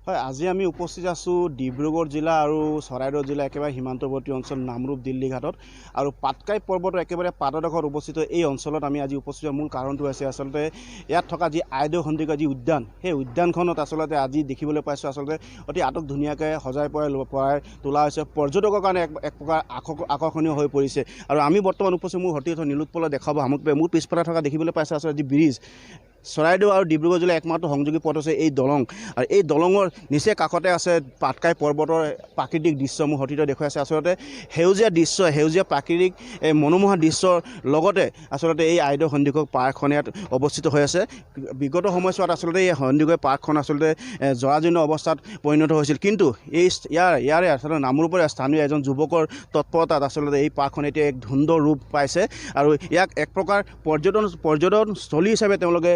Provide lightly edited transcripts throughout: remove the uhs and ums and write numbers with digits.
হয়, আজি আমি উপস্থিত আছোঁ ডিব্ৰুগড় জিলা আৰু চৰাইদেউ জিলা একেবাৰে সীমান্তৱৰ্তী অঞ্চল নামৰূপ দিল্লী ঘাটত আৰু পাটকাই পৰ্বতৰ একেবাৰে পাদদেশত অৱস্থিত এই অঞ্চলত আমি আজি উপস্থিত মূল কাৰণটো হৈছে আচলতে ইয়াত থকা যি আইদেউ সন্দিকৈ যি উদ্যান, সেই উদ্যানখনত আচলতে আজি দেখিবলৈ পাইছোঁ আচলতে অতি আটক ধুনীয়াকৈ সজাই পৰাই তোলা হৈছে। পৰ্যটকৰ কাৰণে এক প্ৰকাৰ আকৰ্ষণীয় হৈ পৰিছে আৰু আমি বৰ্তমান উপস্থিত মোৰ সতীৰ্থ নীলোৎপলক দেখাব সামগ্ৰী মোৰ পিছফালে থকা দেখিবলৈ পাইছোঁ আচলতে যি ব্ৰিজ চৰাইদেউ আৰু ডিব্ৰুগড় জিলাৰ একমাত্ৰ সংযোগী পথ হৈছে এই দলং আৰু এই দলঙৰ নিচেই কাষতে আছে পাটকাই পৰ্বতৰ প্ৰাকৃতিক দৃশ্য মোৰ সতীৰ্থ দেখুৱাই আছে। আচলতে সেউজীয়া দৃশ্য, সেউজীয়া প্ৰাকৃতিক মনোমোহা দৃশ্যৰ লগতে আচলতে এই আইদেউ সন্দিকৈ পাৰ্কখন ইয়াত অৱস্থিত হৈ আছে। বিগত সময়ছোৱাত আচলতে এই সন্দিকৈ পাৰ্কখন আচলতে জৰাজীৰ্ণ অৱস্থাত পৰিণত হৈছিল, কিন্তু ইয়াৰে আচলতে নামৰূপৰ স্থানীয় এজন যুৱকৰ তৎপৰতাত আচলতে এই পাৰ্কখন এতিয়া এক সুন্দৰ ৰূপ পাইছে আৰু ইয়াক এক প্ৰকাৰ পৰ্যটনস্থলী হিচাপে তেওঁলোকে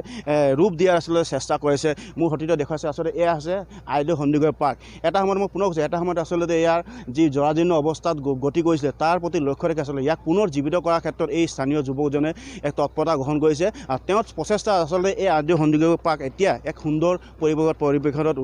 ৰূপ দিয়াৰ আচলতে চেষ্টা কৰিছে। মোৰ সতীৰ্থ দেখুৱাইছে আচলতে এয়া আছে আইদেউ সন্দিকৈ পাৰ্ক। এটা সময়ত মই পুনৰ কৈছোঁ, এটা সময়ত আচলতে ইয়াৰ যি জৰাজীৰ্ণ অৱস্থাত গতি কৰিছিলে তাৰ প্ৰতি লক্ষ্য ৰাখি আচলতে ইয়াক পুনৰ জীৱিত কৰাৰ ক্ষেত্ৰত এই স্থানীয় যুৱকজনে এক তৎপৰতা গ্ৰহণ কৰিছে আৰু তেওঁৰ প্ৰচেষ্টা আচলতে এই আইদেউ সন্দিকৈ পাৰ্ক এতিয়া এক সুন্দৰ পৰিৱেশত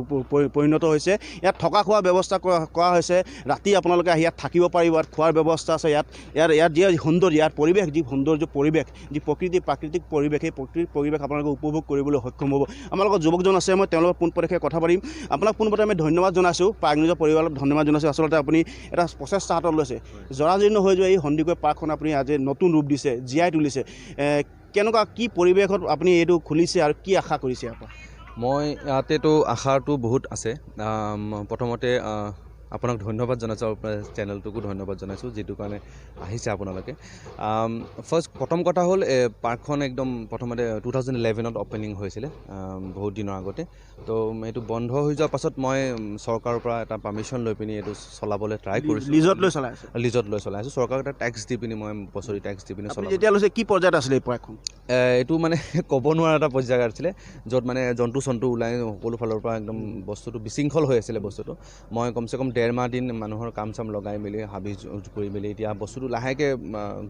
পৰিণত হৈছে। ইয়াত থকা খোৱাৰ ব্যৱস্থা কৰা হৈছে। ৰাতি আপোনালোকে আহি ইয়াত থাকিব পাৰিব, ইয়াত খোৱাৰ ব্যৱস্থা আছে। ইয়াত যি সুন্দৰ ইয়াৰ পৰিৱেশ, যি সৌন্দৰ্য পৰিৱেশ, যি প্ৰাকৃতিক পৰিৱেশ, সেই পৰিৱেশ আপোনালোকে উপভোগ কৰিবলৈ সক্ষম হ'ব। আমাৰ লগত যুৱকজন আছে, মই তেওঁলোকৰ পোনপটীয়াকৈ কথা পাতিম। আপোনাক পোনপটীয়াকৈ আমি ধন্যবাদ জনাইছোঁ, পাৰ্ক নিউজৰ পৰিয়ালক ধন্যবাদ জনাইছোঁ। আচলতে আপুনি এটা প্ৰচেষ্টা হাতত লৈছে, জৰাজীৰ্ণ হৈ যোৱা এই সন্দিকৈ পাৰ্কখন আপুনি আজি নতুন ৰূপ দিছে, জীয়াই তুলিছে। কেনেকুৱা কি পৰিৱেশত আপুনি এইটো খুলিছে আৰু কি আশা কৰিছে ইয়াৰ পৰা? মই ইয়াতেতো আশাটো বহুত আছে। প্ৰথমতে আপোনাক ধন্যবাদ জনাইছোঁ আৰু চেনেলটোকো ধন্যবাদ জনাইছোঁ যিটো কাৰণে আহিছে আপোনালোকে। প্ৰথম কথা হ'ল পাৰ্কখন একদম প্ৰথমতে 2011ত অপেনিং হৈছিলে, বহুত দিনৰ আগতে। তো এইটো বন্ধ হৈ যোৱাৰ পাছত মই চৰকাৰৰ পৰা এটা পাৰ্মিশ্যন লৈ পিনি এইটো চলাবলৈ ট্ৰাই কৰিছোঁ। লিজত লৈ চলাই আছোঁ। চৰকাৰক এটা টেক্স দি পিনি মই বছৰি টেক্স দি পিনি চলাওঁ। যেতিয়া লৈছে কি পৰ্যায়ত আছিলে এই পাৰ্কখন? এইটো মানে ক'ব নোৱাৰা এটা পৰ্যায় আছিলে, য'ত মানে জন্তু ওলাই সকলো ফালৰ পৰা একদম বস্তুটো বিশৃংখল হৈ আছিলে। বস্তুটো মই কমচে কম 1.5 মাহ দিন মানুহৰ কাম চাম লগাই মেলি হাবি কৰি মেলি এতিয়া বস্তুটো লাহেকৈ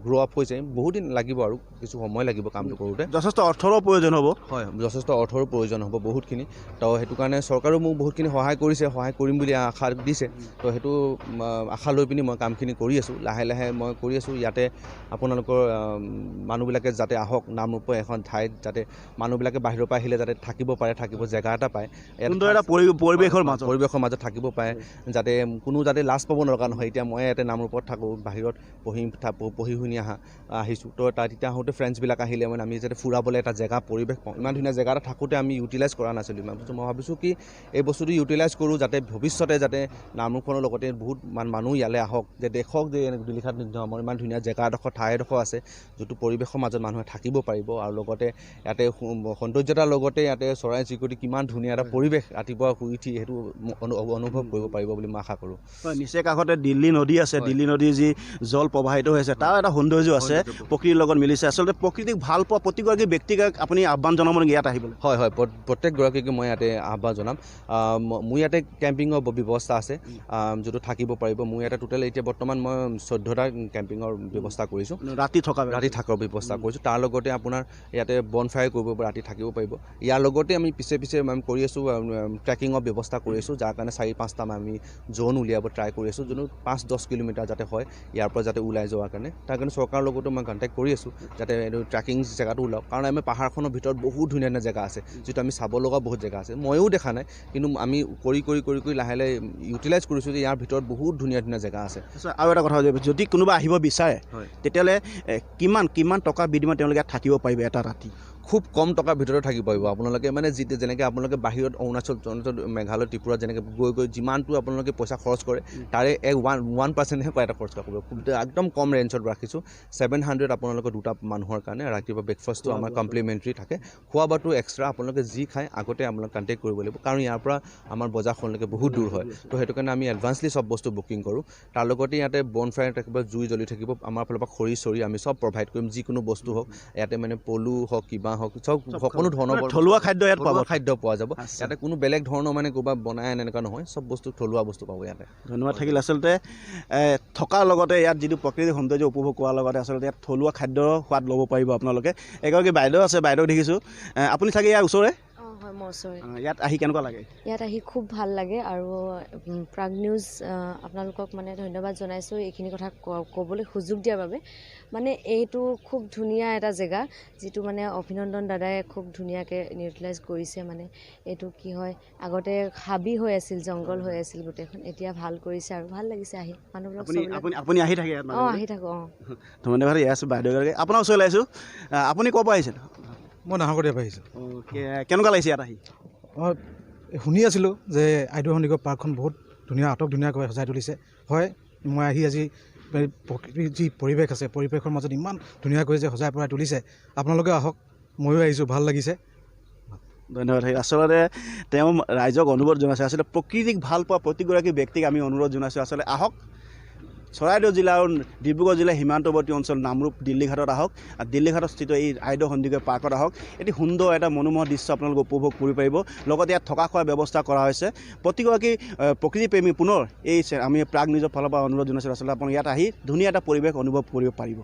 গ্ৰ' আপ হৈছে। বহুত দিন লাগিব আৰু কিছু সময় লাগিব কামটো কৰোঁতে। যথেষ্ট অৰ্থৰো প্ৰয়োজন হ'ব। হয়, যথেষ্ট অৰ্থৰো প্ৰয়োজন হ'ব বহুতখিনি। তো সেইটো কাৰণে চৰকাৰেও মোক বহুতখিনি সহায় কৰিছে, সহায় কৰিম বুলি আশা দিছে। তো সেইটো আশা লৈ পিনি মই কামখিনি কৰি আছোঁ, লাহে লাহে মই কৰি আছোঁ। ইয়াতে আপোনালোকৰ মানুহবিলাকে যাতে আহক, নামৰূপৰ এখন ঠাইত যাতে মানুহবিলাকে বাহিৰৰ পৰা আহিলে যাতে থাকিব পাৰে, থাকিব জেগা এটা পায়, এটা পৰিৱেশৰ মাজত থাকিব পাৰে, যাতে কোনো যাতে লাজ পাব নলগা নহয়। এতিয়া মই ইয়াতে নামৰূপত থাকোঁ, বাহিৰত পঢ়ি শুনি আহিছোঁ। তো তাত এতিয়া আহোঁতে ফ্ৰেণ্ডছবিলাক আহিলে মানে আমি যাতে ফুৰাবলৈ এটা জেগা পৰিৱেশ পাওঁ। ইমান ধুনীয়া জেগা এটা থাকোঁতে আমি ইউটিলাইজ কৰা নাছিলোঁ। মই ভাবিছোঁ কি এই বস্তুটো ইউটিলাইজ কৰোঁ, যাতে ভৱিষ্যতে যাতে নামৰূপখনৰ লগতে বহুত মানুহ ইয়ালৈ আহক, যে দেখক যে দিল্লীঘাট আমাৰ ইমান ধুনীয়া জেগা ঠাই এডোখৰ আছে, যিটো পৰিৱেশৰ মাজত মানুহে থাকিব পাৰিব আৰু লগতে ইয়াতে সৌন্দৰ্যতাৰ লগতে ইয়াতে চৰাই চিৰিকটি কিমান ধুনীয়া এটা পৰিৱেশ, ৰাতিপুৱা শুই উঠি সেইটো অনুভৱ কৰিব পাৰিব বুলি মই আশা কৰোঁ। হয়, নিচেই কাষতে দিল্লী নদী আছে। দিল্লী নদীৰ যি জল প্ৰবাহিত হৈ আছে তাৰ এটা সৌন্দৰ্য আছে, প্ৰকৃতিৰ লগত মিলিছে। আচলতে প্ৰকৃতিক ভাল পোৱা প্ৰতিগৰাকী ব্যক্তিক আপুনি আহ্বান জনাব নেকি ইয়াত আহিবলৈ? হয়, প্ৰত্যেকগৰাকীকে মই ইয়াতে আহ্বান জনাম। মোৰ ইয়াতে কেম্পিঙৰ ব্যৱস্থা আছে, যিটো থাকিব পাৰিব। মোৰ ইয়াতে টোটেল এতিয়া বৰ্তমান মই 14টা কেম্পিঙৰ ব্যৱস্থা কৰিছোঁ, ৰাতি থকাৰ ব্যৱস্থা কৰিছোঁ। তাৰ লগতে আপোনাৰ ইয়াতে বনফায়াৰ কৰিব, ৰাতি থাকিব পাৰিব। ইয়াৰ লগতে আমি পিছে আমি কৰি আছোঁ ট্ৰেকিঙৰ ব্যৱস্থা কৰি আছোঁ, যাৰ কাৰণে 4-5টা আমি জ'ন উলিয়াব ট্ৰাই কৰি আছোঁ, যোনো 5-10 কিলোমিটাৰ যাতে হয় ইয়াৰ পৰা যাতে ওলাই যোৱাৰ কাৰণে। তাৰ কাৰণে চৰকাৰৰ লগতো মই কণ্টেক্ট কৰি আছোঁ যাতে এইটো ট্ৰেকিং জেগাটো ওলাওক। কাৰণ আমি পাহাৰখনৰ ভিতৰত বহুত ধুনীয়া ধুনীয়া জেগা আছে, যিটো আমি চাব লগা বহুত জেগা আছে। ময়ো দেখা নাই, কিন্তু আমি কৰি লাহে লাহে ইউটিলাইজ কৰিছোঁ যে ইয়াৰ ভিতৰত বহুত ধুনীয়া ধুনীয়া জেগা আছে। আৰু এটা কথা, যদি কোনোবা আহিব বিচাৰে তেতিয়াহ'লে কিমান টকাৰ বিনিময়ত তেওঁলোকে থাকিব পাৰিব এটা ৰাতি? খুব কম টকাৰ ভিতৰত থাকিব পাৰিব আপোনালোকে। মানে যেনেকৈ আপোনালোকে বাহিৰত অৰুণাচল, মেঘালয়, ত্ৰিপুৰা যেনেকৈ গৈ যিমানটো আপোনালোকে পইচা খৰচ কৰে তাৰে 1%হে এটা খৰচ কৰিব। একদম কম ৰেঞ্জত ৰাখিছোঁ। 700 আপোনালোকৰ দুটা মানুহৰ কাৰণে। ৰাতিপুৱা ব্ৰেকফাষ্টটো আমাৰ কমপ্লিমেণ্টাৰী থাকে, খোৱা বোৱাটো এক্সট্ৰা। আপোনালোকে যি খায় আগতে আপোনালোকে কণ্টেক্ট কৰিব লাগিব, কাৰণ ইয়াৰ পৰা আমাৰ বজাৰখনলৈকে বহুত দূৰ হয়। তো সেইটো কাৰণে আমি এডভান্সলি চব বস্তু বুকিং কৰোঁ। তাৰ লগতে ইয়াতে বনফায়াৰ থাকিব, জুই জ্বলি থাকিব। আমাৰ ফালৰ পৰা খৰি চৰি আমি চব প্ৰভাইড কৰিম, যিকোনো বস্তু হওক। ইয়াতে মানে পলু হওক, কিবা হওক, চব সকলো ধৰণৰ থলুৱা খাদ্য ইয়াত খাদ্য পোৱা যাব। ইয়াতে কোনো বেলেগ ধৰণৰ মানে ক'ৰবাত বনাই এনেকুৱা নহয়, চব বস্তু থলুৱা বস্তু পাব ইয়াতে। ধন্যবাদ থাকিল। আচলতে থকাৰ লগতে ইয়াত যিটো প্ৰকৃতিক সৌন্দৰ্য উপভোগ কৰাৰ লগতে আচলতে ইয়াত থলুৱা খাদ্যৰ সোৱাদ ল'ব পাৰিব আপোনালোকে। এগৰাকী বাইদেউ আছে, বাইদেউ দেখিছোঁ। আপুনি চাগে ইয়াৰ ওচৰে? হয় মোৰ ওচৰতে ইয়াত আহি কেনেকুৱা লাগে ইয়াত আহি খুব ভাল লাগে আৰু প্ৰাগ নিউজ আপোনালোকক মানে ধন্যবাদ জনাইছোঁ এইখিনি কথা ক'বলৈ সুযোগ দিয়াৰ বাবে মানে এইটো খুব ধুনীয়া এটা জেগা যিটো মানে অভিনন্দন দাদাই খুব ধুনীয়াকৈ নিউট্ৰেলাইজ কৰিছে মানে এইটো কি হয় আগতে হাবি হৈ আছিল জংঘল হৈ আছিল গোটেইখন এতিয়া ভাল কৰিছে আৰু ভাল লাগিছে আহি মানুহবিলাক আপুনি আহি থাকে ইয়াত আহি থাকোঁ ধন্যবাদ এয়া আছোঁ বাইদেউগৰাকী আপোনাৰ ওচৰলৈ আহিছোঁ আপুনি ক'ৰ পৰা আহিছে মই নাহৰকটীয়াৰ পৰা আহিছোঁ কেনেকুৱা লাগিছে ইয়াত আহি মই শুনি আছিলোঁ যে আইদেউ সন্দিকৈ পাৰ্কখন বহুত ধুনীয়া ধুনীয়াকৈ সজাই তুলিছে হয় মই আহি আজি প্ৰকৃতিৰ যি পৰিৱেশ আছে পৰিৱেশৰ মাজত ইমান ধুনীয়াকৈ যে সজাই পৰাই তুলিছে আপোনালোকে আহক ময়ো আহিছোঁ ভাল লাগিছে ধন্যবাদ আচলতে তেওঁ ৰাইজক অনুৰোধ জনাইছে আচলতে প্ৰকৃতিক ভাল পোৱা প্ৰতিগৰাকী ব্যক্তিক আমি অনুৰোধ জনাইছোঁ আচলতে আহক চৰাইদেউ জিলা আৰু ডিব্ৰুগড় জিলাৰ সীমান্তৱৰ্তী অঞ্চল নামৰূপ দিল্লীঘাটত আহক আৰু দিল্লীঘাটত স্থিত এই আইদেউ সন্দিকৈ পাৰ্কত আহক এটি সুন্দৰ এটা মনোমোহা দৃশ্য আপোনালোকে উপভোগ কৰিব পাৰিব লগতে ইয়াত থকা খোৱাৰ ব্যৱস্থা কৰা হৈছে প্ৰতিগৰাকী প্ৰকৃতিপ্ৰেমী পুনৰ এই আমি প্ৰাগ নিউজৰ ফালৰ পৰা অনুৰোধ জনাইছোঁ আচলতে আপুনি ইয়াত আহি ধুনীয়া এটা পৰিৱেশ অনুভৱ কৰিব পাৰিব